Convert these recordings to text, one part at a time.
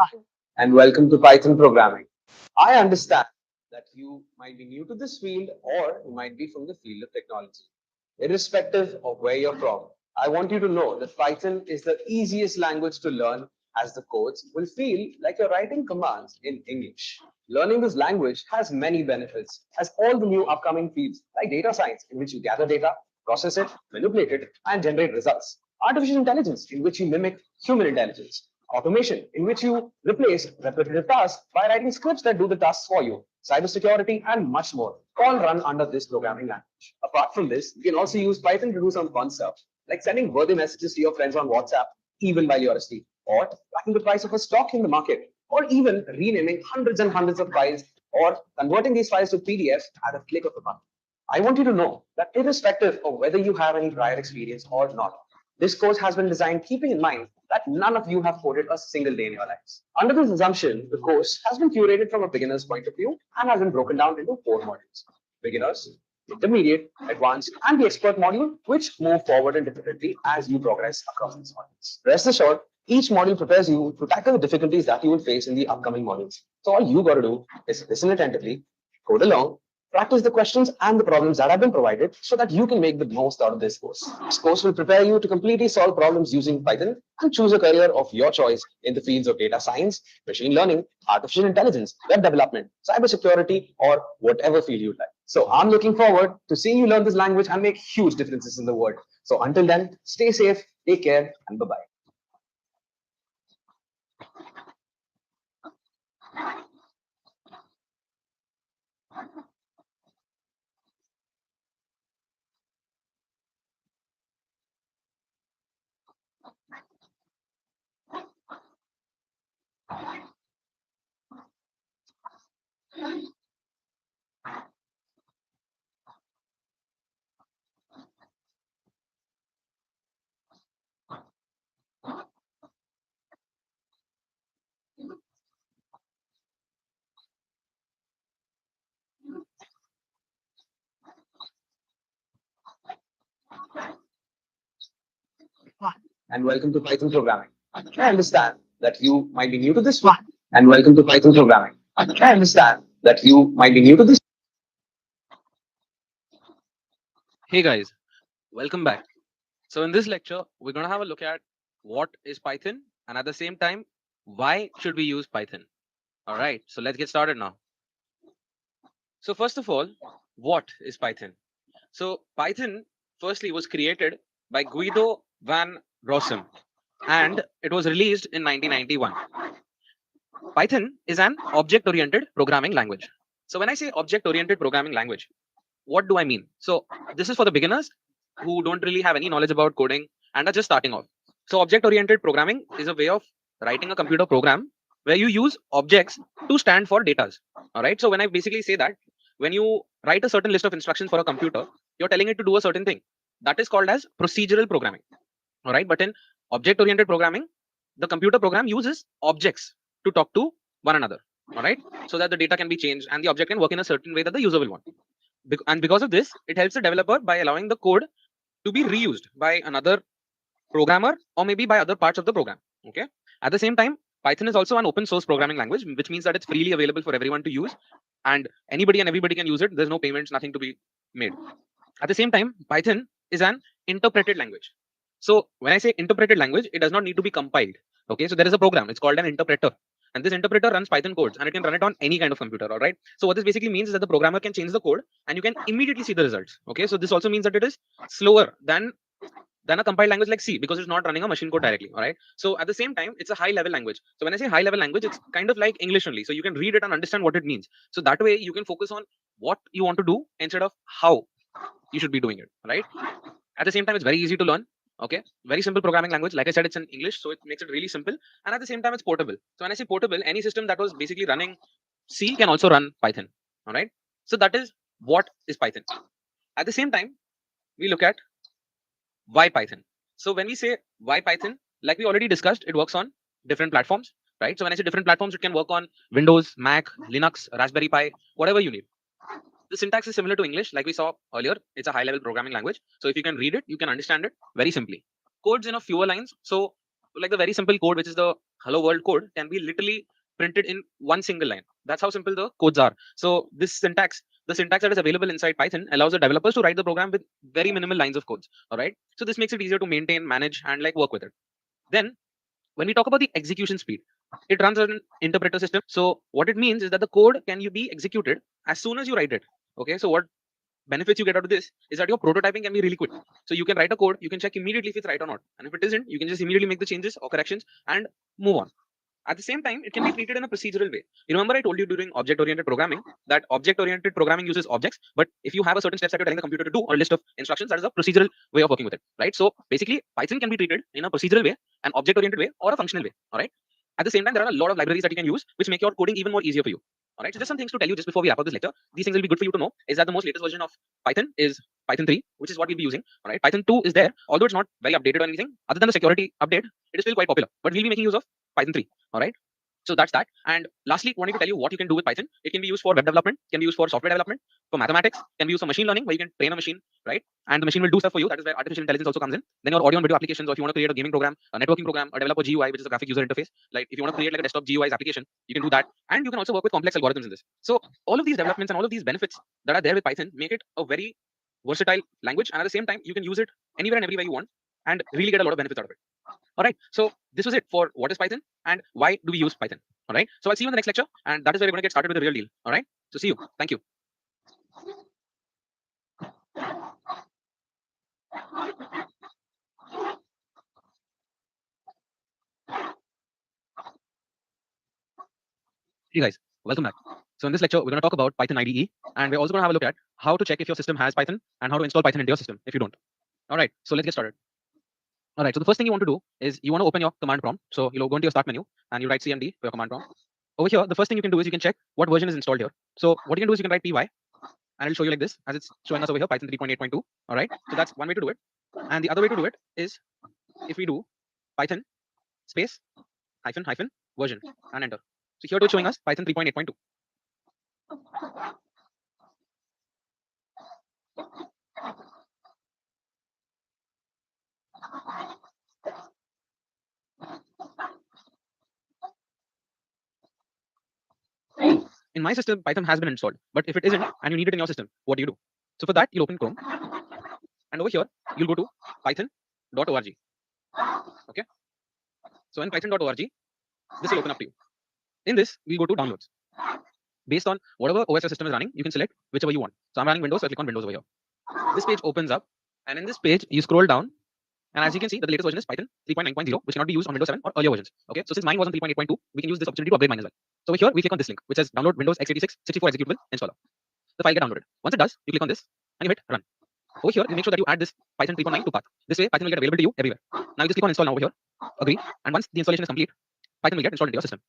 Hi, and welcome to Python programming. I understand that you might be new to this field or you might be from the field of technology. Irrespective of where you're from, I want you to know that Python is the easiest language to learn as the codes will feel like you're writing commands in English. Learning this language has many benefits, as all the new upcoming fields like data science, in which you gather data, process it, manipulate it, and generate results. Artificial intelligence, in which you mimic human intelligence. Automation, in which you replace repetitive tasks by writing scripts that do the tasks for you. Cybersecurity, and much more, all run under this programming language. Apart from this, you can also use Python to do some fun stuff, like sending worthy messages to your friends on WhatsApp, even while you're asleep, or tracking the price of a stock in the market, or even renaming hundreds and hundreds of files, or converting these files to PDFs at a click of a button. I want you to know that irrespective of whether you have any prior experience or not, this course has been designed keeping in mind that none of you have coded a single day in your lives. Under this assumption, the course has been curated from a beginner's point of view and has been broken down into four modules: beginners, intermediate, advanced, and the expert module, which move forward independently as you progress across these modules. Rest assured, each module prepares you to tackle the difficulties that you will face in the upcoming modules. So all you got to do is listen attentively, code along, practice the questions and the problems that have been provided so that you can make the most out of this course. This course will prepare you to completely solve problems using Python and choose a career of your choice in the fields of data science, machine learning, artificial intelligence, web development, cybersecurity, or whatever field you'd like. So I'm looking forward to seeing you learn this language and make huge differences in the world. So until then, stay safe, take care, and bye-bye. Hi, and welcome to Python programming. I understand that you might be new to this one, and welcome to Python programming. I understand that you might be new to this. Hey guys, welcome back. So in this lecture, we're going to have a look at what is Python and at the same time, why should we use Python? All right, so let's get started now. So first of all, what is Python? So Python firstly was created by Guido van Rossum and it was released in 1991. Python is an object-oriented programming language. So when I say object-oriented programming language, what do I mean? So this is for the beginners who don't really have any knowledge about coding and are just starting off. So object oriented programming is a way of writing a computer program where you use objects to stand for datas. All right. So when I basically say that, when you write a certain list of instructions for a computer, you're telling it to do a certain thing. That is called as procedural programming. All right. But in object oriented programming, the computer program uses objects to talk to one another. All right. So that the data can be changed and the object can work in a certain way that the user will want. And because of this, it helps the developer by allowing the code to be reused by another programmer or maybe by other parts of the program. Okay. At the same time, Python is also an open source programming language, which means that it's freely available for everyone to use, and anybody and everybody can use it. There's no payments, nothing to be made. At the same time, Python is an interpreted language. So when I say interpreted language, it does not need to be compiled. Okay, so there is a program. It's called an interpreter, and this interpreter runs Python codes, and it can run it on any kind of computer. All right. So what this basically means is that the programmer can change the code, and you can immediately see the results. Okay, so this also means that it is slower than a compiled language like C because it's not running a machine code directly. All right. So at the same time, it's a high level language. So when I say high level language, it's kind of like English only. So you can read it and understand what it means. So that way you can focus on what you want to do instead of how you should be doing it. Right. At the same time, it's very easy to learn. Okay. Very simple programming language. Like I said, it's in English. So it makes it really simple. And at the same time, it's portable. So when I say portable, any system that was basically running C can also run Python. All right. So that is what is Python. At the same time, we look at why Python. So when we say why Python, like we already discussed, it works on different platforms, right? So when I say different platforms, it can work on Windows, Mac, Linux, Raspberry Pi, whatever you need. The syntax is similar to English, like we saw earlier. It's a high level programming language. So if you can read it, you can understand it very simply. Codes in a fewer lines. So like the very simple code, which is the hello world code, can be literally printed in one single line. That's how simple the codes are. So this syntax, the syntax that is available inside Python allows the developers to write the program with very minimal lines of codes. All right. So this makes it easier to maintain, manage, and like work with it. Then when we talk about the execution speed, it runs on an interpreter system. So what it means is that the code can you be executed as soon as you write it. Okay. So what benefits you get out of this is that your prototyping can be really quick. So you can write a code, you can check immediately if it's right or not. And if it isn't, you can just immediately make the changes or corrections and move on. At the same time, it can be treated in a procedural way. You remember I told you during object-oriented programming that object-oriented programming uses objects, but if you have a certain steps that you're telling the computer to do or list of instructions, that is a procedural way of working with it, right? So basically, Python can be treated in a procedural way, an object-oriented way, or a functional way, all right? At the same time, there are a lot of libraries that you can use, which make your coding even more easier for you. All right, so just some things to tell you just before we wrap up this lecture. These things will be good for you to know is that the most latest version of Python is Python 3, which is what we'll be using. All right, Python 2 is there, although it's not very updated or anything. Other than the security update, it is still quite popular. But we'll be making use of Python 3. All right. So that's that. And lastly, wanting to tell you what you can do with Python. It can be used for web development, can be used for software development, for mathematics, can be used for machine learning, where you can train a machine, right? And the machine will do stuff for you. That is where artificial intelligence also comes in. Then your audio and video applications, or if you want to create a gaming program, a networking program, or develop a GUI, which is a graphic user interface. Like if you want to create like a desktop GUI's application, you can do that. And you can also work with complex algorithms in this. So all of these developments and all of these benefits that are there with Python make it a very versatile language. And at the same time, you can use it anywhere and everywhere you want and really get a lot of benefits out of it. All right. So this was it for what is Python and why do we use Python. All right. So I'll see you in the next lecture, and that is where we're going to get started with the real deal. All right. So see you. Thank you. Hey guys, welcome back. So in this lecture, we're going to talk about Python IDE, and we're also going to have a look at how to check if your system has Python and how to install Python into your system if you don't. All right. So let's get started. All right. So the first thing you want to do is you want to open your command prompt. So you'll go into your start menu and you write CMD for your command prompt. Over here, the first thing you can do is you can check what version is installed here. So what you can do is you can write py, and it'll show you like this as it's showing us over here, Python 3.8.2. All right. So that's one way to do it. And the other way to do it is if we do Python space hyphen version and enter. So here it's showing us Python 3.8.2. In my system, Python has been installed, but if it isn't and you need it in your system, what do you do? So for that, you'll open Chrome, and over here, you'll go to python.org. Okay. So in python.org, this will open up to you. In this, we go to downloads. Based on whatever OS your system is running, you can select whichever you want. So I'm running Windows, so I click on Windows over here. This page opens up, and in this page, you scroll down, and as you can see, the latest version is Python 3.9.0, which cannot be used on Windows 7 or earlier versions. Okay, so since mine was on 3.8.2, we can use this opportunity to upgrade mine as well. So over here, we click on this link, which says download Windows x86 64 executable installer. The file get downloaded. Once it does, you click on this and you hit run. Over here, you make sure that you add this Python 3.9 to path. This way, Python will get available to you everywhere. Now you just click on install now over here, agree, and once the installation is complete, Python will get installed into your system.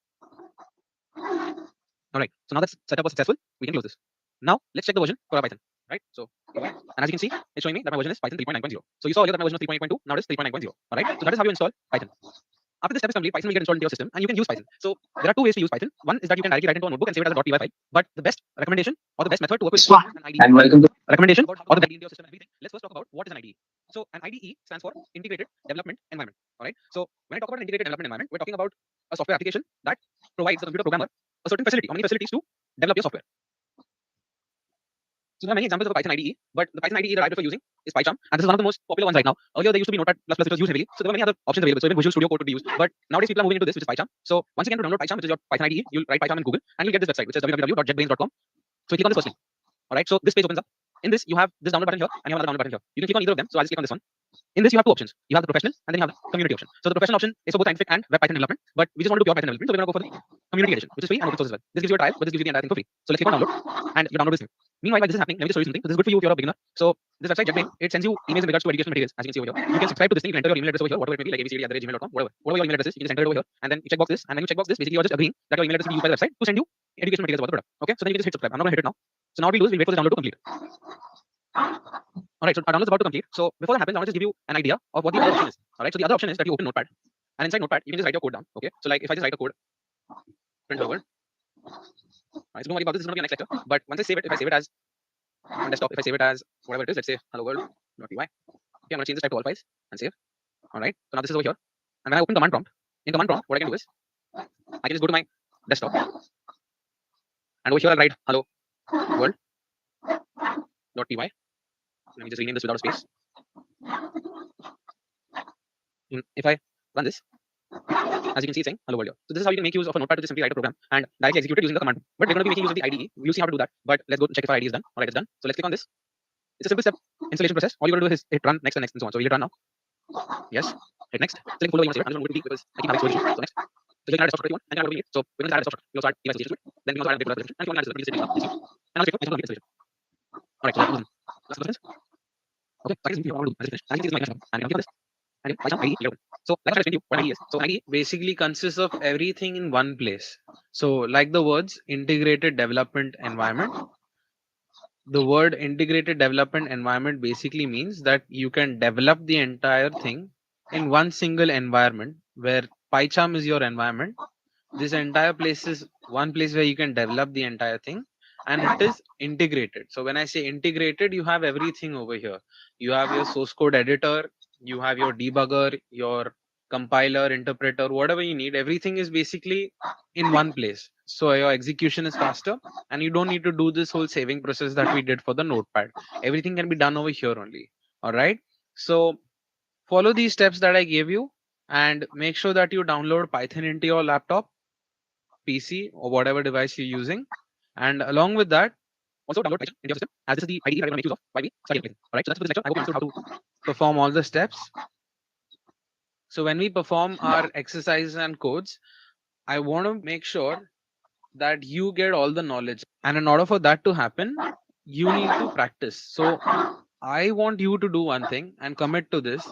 All right, so now that setup was successful, we can close this. Now let's check the version for our Python, right? So, and as you can see, it's showing me that my version is Python 3.9.0. So you saw earlier that my version was 3.8.2, now it is 3.9.0. All right, so that is how you install Python. After this step is complete, Python will get installed into your system and you can use Python. So there are two ways to use Python. One is that you can directly write into a notebook and save it as a .py file. But the best recommendation or the best method to work with an IDE And welcome to recommendation or the IDE into your system and everything. Let's first talk about what is an IDE. So an IDE stands for Integrated Development Environment. All right. So when I talk about an integrated development environment, we're talking about a software application that provides the computer programmer a certain facility or many facilities to develop your software. So there are many examples of a Python IDE, but the Python IDE that I prefer using is PyCharm, and this is one of the most popular ones right now. Earlier, there used to be Notepad++, it was used heavily, so there were many other options available. So even Visual Studio Code could be used, but nowadays people are moving into this, which is PyCharm. So once again, to download PyCharm, which is your Python IDE, you'll write PyCharm in Google, and you'll get this website, which is www.jetbrains.com. So you click on this first link. All right, so this page opens up. In this, you have this download button here, and you have another download button here. You can click on either of them. So I'll just click on this one. In this, you have two options. You have the professional, and then you have the community option. So the professional option is for both scientific and web Python development, but we just want to do pure Python development, so we're going to go for the community edition, which is free and open source as well. This gives you a trial, but this gives you the entire thing for free. So let's click on download, and you download this thing. Meanwhile, while this is happening, let me just show you something. So this is good for you if you're a beginner. So this website, JetBrains, it sends you emails in regards to educational materials, as you can see over here. You can subscribe to this thing, you can enter your email address over here, whatever it may be, like abcd@gmail.com, whatever your email address is, you can just enter it over here, and then you checkbox this, and then you checkbox this. Basically, you're just agreeing that your email address will be used by the website to send you educational materials about the product. Okay, so then you can just hit subscribe. I'm not going to hit it now. So now what we'll do is we'll wait for the download to complete. All right, so our download is about to complete. So before that happens, I want to just give you an idea of what the other option is. All right, so the other option is that you open Notepad, and inside Notepad, you can just write your code down. Okay, so like if I just write a code, print hello world. All right, so don't worry about this. This is going to be a next lecture. But once I save it, if I save it as on desktop, if I save it as whatever it is, let's say hello world.py. Okay, I'm going to change this type to all files and save. All right, so now this is over here. And when I open command prompt, in command prompt, what I can do is I can just go to my desktop, and over here I'll write hello world.py. Let me just rename this without a space. If I run this, as you can see, it's saying hello world here. So this is how you can make use of a notepad to just simply write a program and directly execute it using the command. But we're going to be making use of the IDE. We'll see how to do that. But let's go check if our IDE is done. All right, it's done. So let's click on this. It's a simple step installation process. All you got to do is hit run, next, and next, and so on. So we'll hit run now. Yes. Hit next. Select folder you want to save. I'm just going to go to because I keep having storage issues. So next. So you can add a desktop structure if you want, and then add a so we're going to add a desktop structure. We also add device association to it. Then we also add a data description. And if you want to add this, we'll just and now let's click on installation. All right. So last questions. Okay. So I can see what I want to do. I just finished. And I can see this is my connection. And I can click on this. And by some IDE, so like I explained to you what IDE is. So an IDE Basically consists of everything in one place. So like the words integrated development environment, the word integrated development environment basically means that you can develop the entire thing in one single environment where PyCharm is your environment. This entire place is one place where you can develop the entire thing, and it is integrated. So when I say integrated, you have everything over here. You have your source code editor, you have your debugger, your compiler, interpreter, whatever you need. Everything is basically in one place. So your execution is faster, and you don't need to do this whole saving process that we did for the notepad. Everything can be done over here only. All right. So follow these steps that I gave you, and make sure that you download Python into your laptop, PC, or whatever device you're using. And along with that, also download Python into your system as this is the IDE that I'm going to make use of while we study Python. All right. So that's for this lecture. I hope you understood how to perform all the steps. So when we perform our exercises and codes, I want to make sure that you get all the knowledge. And in order for that to happen, you need to practice. So I want you to do one thing and commit to this.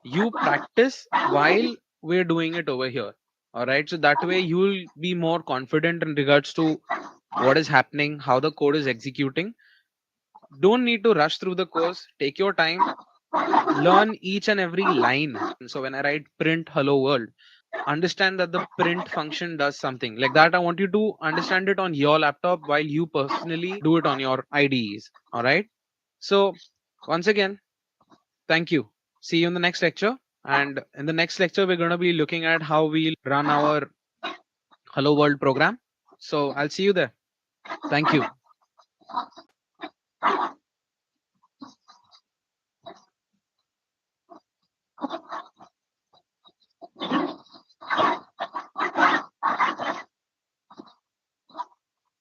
You practice while we're doing it over here. All right. So that way you'll be more confident in regards to what is happening, how the code is executing. Don't need to rush through the course. Take your time, learn each and every line. So when I write print hello world, understand that the print function does something like that. I want you to understand it on your laptop while you personally do it on your IDEs. All right. So once again, thank you. See you in the next lecture. And in the next lecture, we're going to be looking at how we'll run our Hello World program. So I'll see you there. Thank you.